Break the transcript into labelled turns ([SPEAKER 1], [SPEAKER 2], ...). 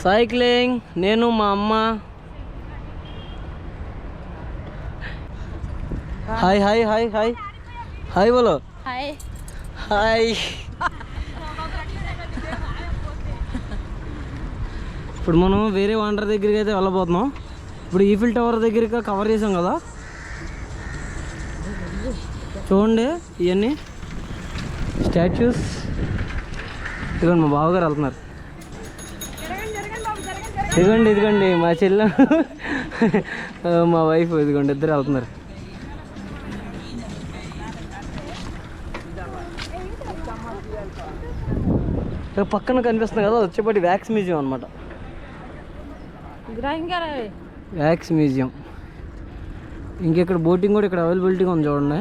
[SPEAKER 1] Cycling నేను మా అమ్మ. Hi hi hi hi hi బోలో.
[SPEAKER 2] Hi
[SPEAKER 1] hi. ఇప్పుడు మనం వేరే వండర్ దగ్గరికి అయితే వెళ్ళబోతున్నాం. ఇప్పుడు ఈఫిల్ టవర్ దగ్గరికి కవర్ చేసాం కదా, చూడండి ఇవన్నీ స్టాచ్యూస్. ఇదిగోండి మా బావగారు వెళ్తున్నారు. ఇదిగోండి మా చెల్లె మా వైఫ్, ఇదిగోండి ఇద్దరు వెళ్తున్నారు. పక్కన కనిపిస్తుంది కదా, వచ్చేప్పటి వ్యాక్స్ మ్యూజియం అనమాట. Wax museum. ఇంకెక్కడ బోటింగ్ కూడా ఇక్కడ అవైలబిలిటీగా ఉంది చూడండి.